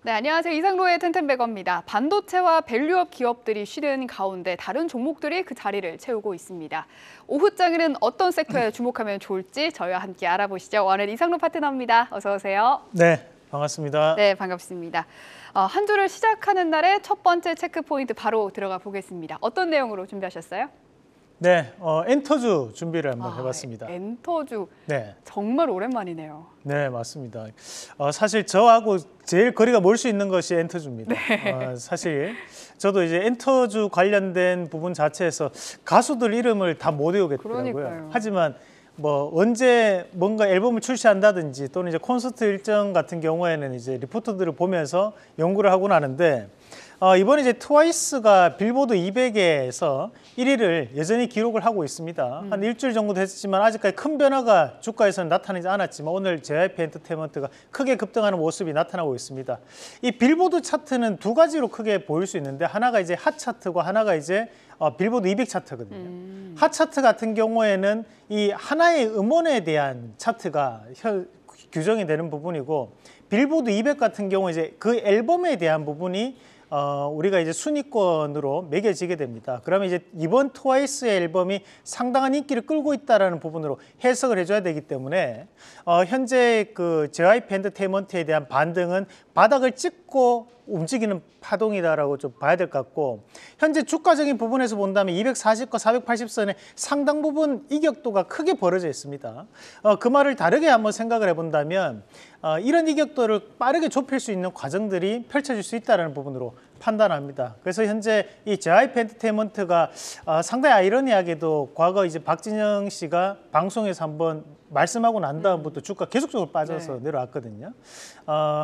네, 안녕하세요. 이상로의 텐텐베거입니다. 반도체와 밸류업 기업들이 쉬는 가운데 다른 종목들이 그 자리를 채우고 있습니다. 오후장에는 어떤 섹터에 주목하면 좋을지 저희와 함께 알아보시죠. 오늘 이상로 파트너입니다. 어서 오세요. 네, 반갑습니다. 네, 반갑습니다. 한 주를 시작하는 날의 첫 번째 체크 포인트 바로 들어가 보겠습니다. 어떤 내용으로 준비하셨어요? 네, 엔터주 준비를 한번 해봤습니다. 엔터주, 네, 정말 오랜만이네요. 네, 맞습니다. 사실 저하고 제일 거리가 멀 수 있는 것이 엔터주입니다. 네. 사실 저도 이제 엔터주 관련된 부분 자체에서 가수들 이름을 다 못 외우겠더라고요. 그러니까요. 하지만 뭐 언제 뭔가 앨범을 출시한다든지 또는 이제 콘서트 일정 같은 경우에는 이제 리포터들을 보면서 연구를 하고 나는데 이번에 이제 트와이스가 빌보드 200에서 1위를 여전히 기록을 하고 있습니다. 한 일주일 정도 됐지만 아직까지 큰 변화가 주가에서는 나타나지 않았지만 오늘 JYP 엔터테인먼트가 크게 급등하는 모습이 나타나고 있습니다. 이 빌보드 차트는 두 가지로 크게 보일 수 있는데 하나가 이제 핫 차트고 하나가 이제 빌보드 200 차트거든요. 핫 차트 같은 경우에는 이 하나의 음원에 대한 차트가 규정이 되는 부분이고 빌보드 200 같은 경우 이제 그 앨범에 대한 부분이 우리가 이제 순위권으로 매겨지게 됩니다. 그러면 이제 이번 트와이스의 앨범이 상당한 인기를 끌고 있다라는 부분으로 해석을 해줘야 되기 때문에 현재 그 JYP 엔터테인먼트에 대한 반등은 바닥을 찍고 움직이는 파동이다라고 좀 봐야 될 것 같고 현재 주가적인 부분에서 본다면 240과 480선의 상당 부분 이격도가 크게 벌어져 있습니다. 그 말을 다르게 한번 생각을 해본다면 이런 이격도를 빠르게 좁힐 수 있는 과정들이 펼쳐질 수 있다는 부분으로 판단합니다. 그래서 현재 이 JYP 엔터테인먼트가 상당히 아이러니하게도 과거 이제 박진영 씨가 방송에서 한번 말씀하고 난 다음부터 주가 계속적으로 빠져서 내려왔거든요.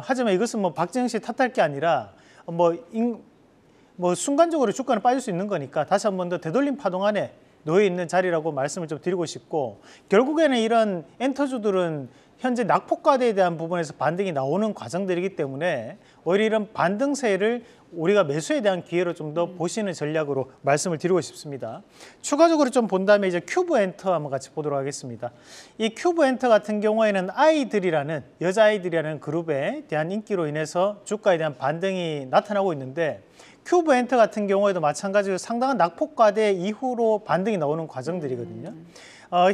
하지만 이것은 뭐 박진영 씨 탓할 게 아니라 뭐 순간적으로 주가는 빠질 수 있는 거니까 다시 한 번 더 되돌림 파동 안에 놓여 있는 자리라고 말씀을 좀 드리고 싶고 결국에는 이런 엔터주들은 현재 낙폭과대에 대한 부분에서 반등이 나오는 과정들이기 때문에 오히려 이런 반등세를 우리가 매수에 대한 기회로 좀 더 보시는 전략으로 말씀을 드리고 싶습니다. 추가적으로 좀 본다면 이제 큐브 엔터 한번 같이 보도록 하겠습니다. 이 큐브 엔터 같은 경우에는 아이들이라는 여자아이들이라는 그룹에 대한 인기로 인해서 주가에 대한 반등이 나타나고 있는데 큐브 엔터 같은 경우에도 마찬가지로 상당한 낙폭과대 이후로 반등이 나오는 과정들이거든요.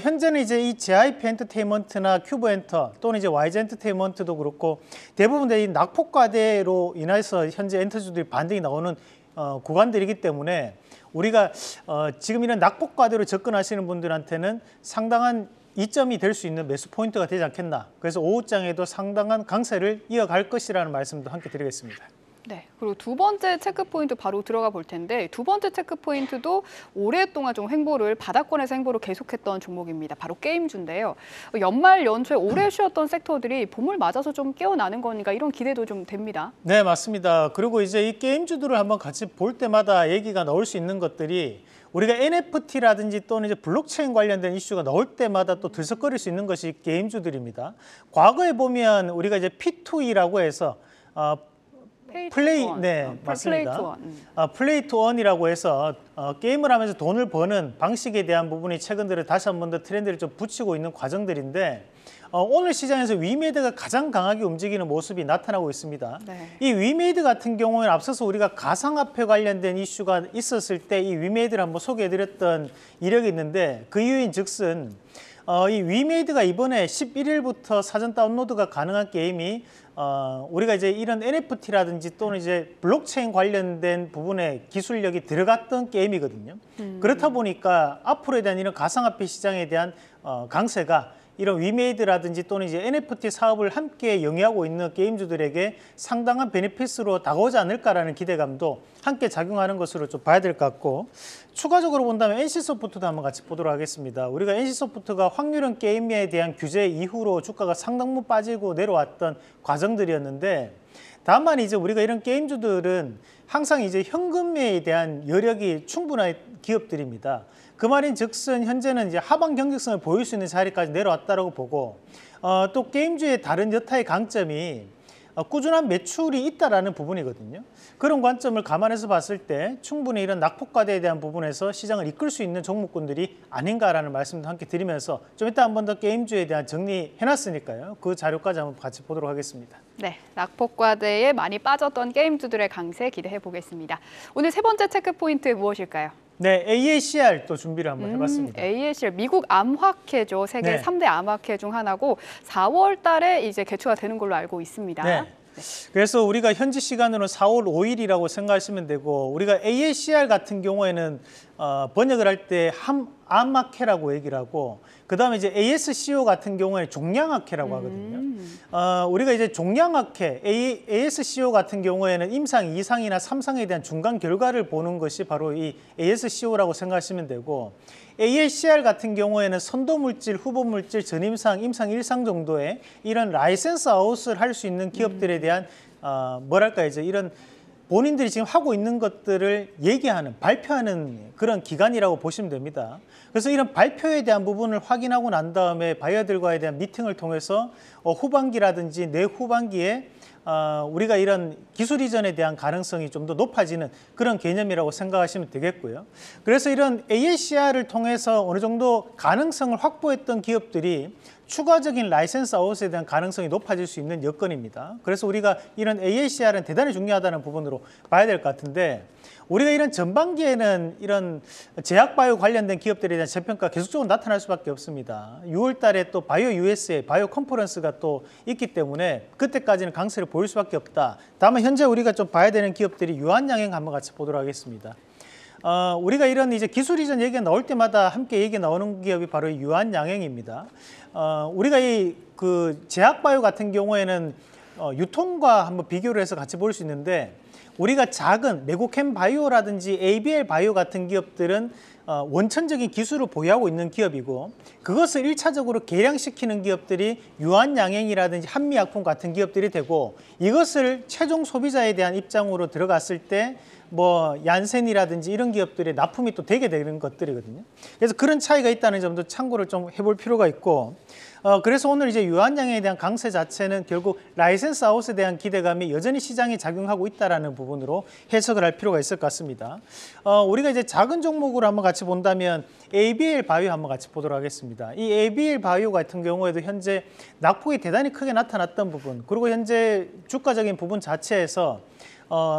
현재는 이제 이 JYP 엔터테인먼트나 큐브 엔터 또는 이제 YG 엔터테인먼트도 그렇고 대부분 이 낙폭과대로 인해서 현재 엔터주들이 반등이 나오는 구간들이기 때문에 우리가 지금 이런 낙폭과대로 접근하시는 분들한테는 상당한 이점이 될 수 있는 매수 포인트가 되지 않겠나. 그래서 오후장에도 상당한 강세를 이어갈 것이라는 말씀도 함께 드리겠습니다. 네, 그리고 두 번째 체크 포인트 바로 들어가 볼 텐데 두 번째 체크 포인트도 오랫동안 좀 바닥권에서 행보를 계속했던 종목입니다. 바로 게임주인데요. 연말 연초에 오래 쉬었던 섹터들이 봄을 맞아서 좀 깨어나는 거니까 이런 기대도 좀 됩니다. 네, 맞습니다. 그리고 이제 이 게임주들을 한번 같이 볼 때마다 얘기가 나올 수 있는 것들이 우리가 NFT라든지 또는 이제 블록체인 관련된 이슈가 나올 때마다 또 들썩거릴 수 있는 것이 게임주들입니다. 과거에 보면 우리가 이제 P2E라고 해서 맞습니다. 플레이 투 원이라고 해서 게임을 하면서 돈을 버는 방식에 대한 부분이 최근 들어 다시 한 번 더 트렌드를 좀 붙이고 있는 과정들인데 오늘 시장에서 위메이드가 가장 강하게 움직이는 모습이 나타나고 있습니다. 네. 이 위메이드 같은 경우에는 앞서서 우리가 가상화폐 관련된 이슈가 있었을 때 이 위메이드를 한번 소개해드렸던 이력이 있는데 그 이유인 즉슨 이 위메이드가 이번에 11일부터 사전 다운로드가 가능한 게임이 우리가 이제 이런 NFT라든지 또는 이제 블록체인 관련된 부분에 기술력이 들어갔던 게임이거든요. 그렇다 보니까 앞으로에 대한 이런 가상화폐 시장에 대한 강세가 이런 위메이드라든지 또는 이제 NFT 사업을 함께 영위하고 있는 게임주들에게 상당한 베네핏으로 다가오지 않을까라는 기대감도 함께 작용하는 것으로 좀 봐야 될 것 같고 추가적으로 본다면 NC소프트도 한번 같이 보도록 하겠습니다. 우리가 NC소프트가 확률형 게임에 대한 규제 이후로 주가가 상당 부분 빠지고 내려왔던 과정들이었는데 다만 이제 우리가 이런 게임주들은 항상 이제 현금에 대한 여력이 충분한 기업들입니다. 그 말인 즉슨 현재는 이제 하방 경직성을 보일 수 있는 자리까지 내려왔다고 보고 또 게임주의 다른 여타의 강점이 꾸준한 매출이 있다라는 부분이거든요. 그런 관점을 감안해서 봤을 때 충분히 이런 낙폭과대에 대한 부분에서 시장을 이끌 수 있는 종목군들이 아닌가라는 말씀도 함께 드리면서 좀 이따 한 번 더 게임주에 대한 정리해놨으니까요. 그 자료까지 한번 같이 보도록 하겠습니다. 네, 낙폭과대에 많이 빠졌던 게임주들의 강세 기대해 보겠습니다. 오늘 세 번째 체크 포인트 무엇일까요? 네, AACR 또 준비를 한번 해봤습니다. AACR 미국 암학회죠. 세계 네. 3대 암학회 중 하나고 4월 달에 이제 개최가 되는 걸로 알고 있습니다. 네. 그래서 우리가 현지 시간으로 4월 5일이라고 생각하시면 되고, 우리가 AACR 같은 경우에는 번역을 할 때 암학회라고 얘기를 하고, 그 다음에 이제 ASCO 같은 경우에 종양학회라고 하거든요. 우리가 이제 종양학회, ASCO 같은 경우에는 임상 2상이나 3상에 대한 중간 결과를 보는 것이 바로 이 ASCO라고 생각하시면 되고, AACR 같은 경우에는 선도물질, 후보물질, 전임상, 임상 1상 정도의 이런 라이센스 아웃을 할 수 있는 기업들에 대한 뭐랄까 이제 이런 본인들이 지금 하고 있는 것들을 얘기하는, 발표하는 그런 기관이라고 보시면 됩니다. 그래서 이런 발표에 대한 부분을 확인하고 난 다음에 바이어들과에 대한 미팅을 통해서 후반기라든지 내후반기에 우리가 이런 기술 이전에 대한 가능성이 좀 더 높아지는 그런 개념이라고 생각하시면 되겠고요. 그래서 이런 AACR을 통해서 어느 정도 가능성을 확보했던 기업들이 추가적인 라이센스 아웃에 대한 가능성이 높아질 수 있는 여건입니다. 그래서 우리가 이런 AACR은 대단히 중요하다는 부분으로 봐야 될 것 같은데, 우리가 이런 전반기에는 이런 제약바이오 관련된 기업들에 대한 재평가 계속적으로 나타날 수밖에 없습니다. 6월 달에 또 바이오 USA, 바이오 컨퍼런스가 또 있기 때문에 그때까지는 강세를 보일 수밖에 없다. 다만 현재 우리가 좀 봐야 되는 기업들이 유한양행 한번 같이 보도록 하겠습니다. 우리가 이런 이제 기술 이전 얘기가 나올 때마다 함께 얘기 나오는 기업이 바로 유한양행입니다. 우리가 이 그 제약바이오 같은 경우에는 유통과 한번 비교를 해서 같이 볼 수 있는데, 우리가 작은 메고캠 바이오라든지 ABL 바이오 같은 기업들은 원천적인 기술을 보유하고 있는 기업이고, 그것을 1차적으로 개량시키는 기업들이 유한양행이라든지 한미약품 같은 기업들이 되고, 이것을 최종 소비자에 대한 입장으로 들어갔을 때 뭐 얀센이라든지 이런 기업들의 납품이 또 되게 되는 것들이거든요. 그래서 그런 차이가 있다는 점도 참고를 좀 해볼 필요가 있고, 그래서 오늘 이제 유한양행에 대한 강세 자체는 결국 라이센스 아웃에 대한 기대감이 여전히 시장에 작용하고 있다는 부분으로 해석을 할 필요가 있을 것 같습니다. 우리가 이제 작은 종목으로 한번 같이 본다면 ABL 바이오 한번 같이 보도록 하겠습니다. 이 ABL 바이오 같은 경우에도 현재 낙폭이 대단히 크게 나타났던 부분, 그리고 현재 주가적인 부분 자체에서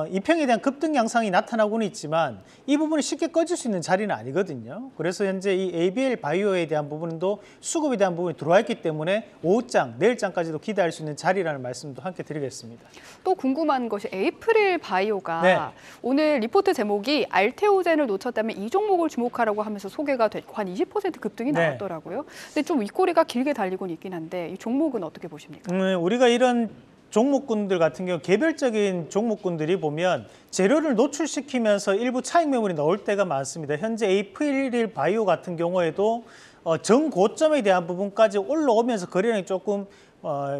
이평에 대한 급등 양상이 나타나고는 있지만 이 부분이 쉽게 꺼질 수 있는 자리는 아니거든요. 그래서 현재 이 ABL 바이오에 대한 부분도 수급에 대한 부분이 들어와 있기 때문에 오후장, 내일장까지도 기대할 수 있는 자리라는 말씀도 함께 드리겠습니다. 또 궁금한 것이 에이프릴 바이오가 네. 오늘 리포트 제목이 알테오젠을 놓쳤다면 이 종목을 주목하라고 하면서 소개가 됐고 한 20% 급등이 네. 나왔더라고요. 근데 좀 윗꼬리가 길게 달리고는 있긴 한데 이 종목은 어떻게 보십니까? 우리가 이런 종목군들 같은 경우 개별적인 종목군들이 보면 재료를 노출시키면서 일부 차익 매물이 나올 때가 많습니다. 현재 에이프릴 바이오 같은 경우에도 정고점에 대한 부분까지 올라오면서 거래량이 조금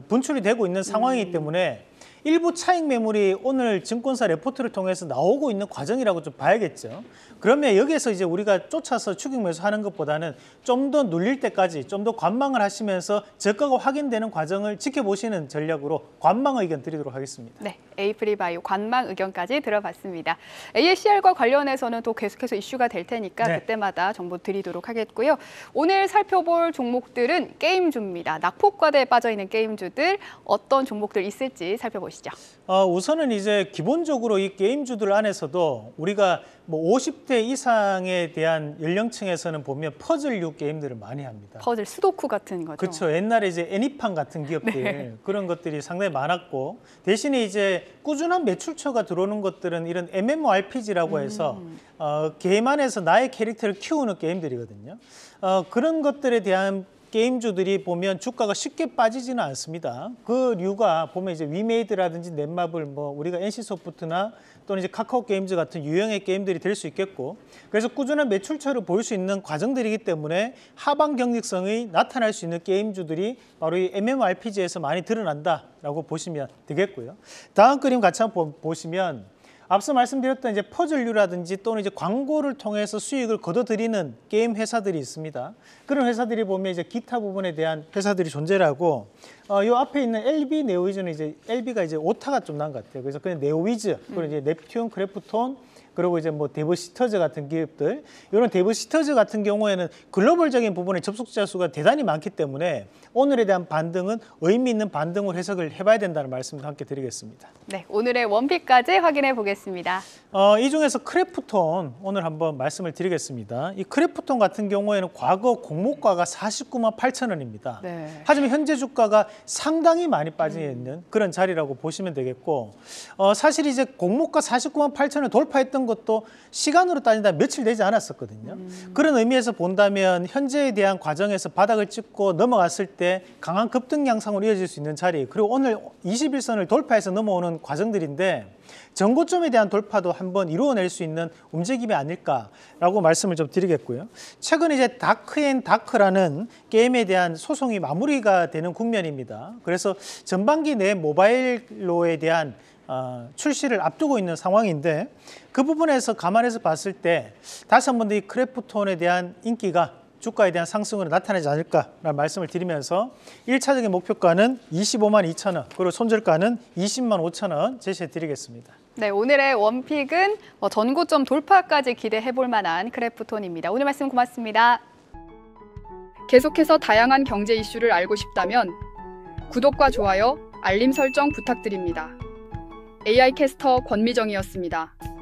분출이 되고 있는 상황이기 때문에 일부 차익 매물이 오늘 증권사 레포트를 통해서 나오고 있는 과정이라고 좀 봐야겠죠. 그러면 여기에서 이제 우리가 쫓아서 추격 매수하는 것보다는 좀 더 눌릴 때까지 좀 더 관망을 하시면서 저가가 확인되는 과정을 지켜보시는 전략으로 관망 의견 드리도록 하겠습니다. 네, 에이프릴 바이오 관망 의견까지 들어봤습니다. AACR과 관련해서는 또 계속해서 이슈가 될 테니까 네. 그때마다 정보 드리도록 하겠고요. 오늘 살펴볼 종목들은 게임주입니다. 낙폭과대에 빠져있는 게임주들 어떤 종목들 있을지 살펴보시죠. 우선은 이제 기본적으로 이 게임주들 안에서도 우리가 뭐 50대 이상에 대한 연령층에서는 보면 퍼즐류 게임들을 많이 합니다. 퍼즐, 수도쿠 같은 거죠. 그렇죠. 옛날에 이제 애니팡 같은 기업들 네. 그런 것들이 상당히 많았고, 대신에 이제 꾸준한 매출처가 들어오는 것들은 이런 MMORPG라고 해서 게임 안에서 나의 캐릭터를 키우는 게임들이거든요. 그런 것들에 대한 게임주들이 보면 주가가 쉽게 빠지지는 않습니다. 그 이유가 보면 이제 위메이드라든지 넷마블, 뭐 우리가 NC소프트나 또는 이제 카카오 게임즈 같은 유형의 게임들이 될 수 있겠고, 그래서 꾸준한 매출처를 보일 수 있는 과정들이기 때문에 하방 경직성이 나타날 수 있는 게임주들이 바로 이 MMORPG에서 많이 드러난다라고 보시면 되겠고요. 다음 그림 같이 한번 보시면 앞서 말씀드렸던 이제 퍼즐류라든지 또는 이제 광고를 통해서 수익을 거둬들이는 게임 회사들이 있습니다. 그런 회사들이 보면 이제 기타 부분에 대한 회사들이 존재를 하고, 요 앞에 있는 LB 네오위즈는 이제 LB가 이제 오타가 좀 난 것 같아요. 그래서 그냥 네오위즈, 그리고 이제 넵튠, 크래프톤, 그리고 이제 뭐 데브시터즈 같은 기업들, 이런 데브시터즈 같은 경우에는 글로벌적인 부분에 접속자 수가 대단히 많기 때문에 오늘에 대한 반등은 의미 있는 반등으로 해석을 해봐야 된다는 말씀도 함께 드리겠습니다. 네, 오늘의 원픽까지 확인해 보겠습니다. 이 중에서 크래프톤 오늘 한번 말씀을 드리겠습니다. 이 크래프톤 같은 경우에는 과거 공모가가 49만 8천 원입니다. 네. 하지만 현재 주가가 상당히 많이 빠져 있는 그런 자리라고 보시면 되겠고, 사실 이제 공모가 49만 8천 원 돌파했던 것도 시간으로 따진다 며칠 되지 않았었거든요. 그런 의미에서 본다면 현재에 대한 과정에서 바닥을 찍고 넘어갔을 때 강한 급등 양상으로 이어질 수 있는 자리, 그리고 오늘 21선을 돌파해서 넘어오는 과정들인데 전고점에 대한 돌파도 한번 이루어낼 수 있는 움직임이 아닐까라고 말씀을 좀 드리겠고요. 최근 이제 다크앤다크라는 게임에 대한 소송이 마무리가 되는 국면입니다. 그래서 전반기 내 모바일로에 대한 출시를 앞두고 있는 상황인데, 그 부분에서 감안해서 봤을 때 다시 한 번 더 이 크래프톤에 대한 인기가 주가에 대한 상승으로 나타나지 않을까라는 말씀을 드리면서 1차적인 목표가는 25만 2천 원, 그리고 손절가는 20만 5천 원 제시해 드리겠습니다. 네, 오늘의 원픽은 전고점 돌파까지 기대해 볼 만한 크래프톤입니다. 오늘 말씀 고맙습니다. 계속해서 다양한 경제 이슈를 알고 싶다면 구독과 좋아요, 알림 설정 부탁드립니다. AI 캐스터 권미정이었습니다.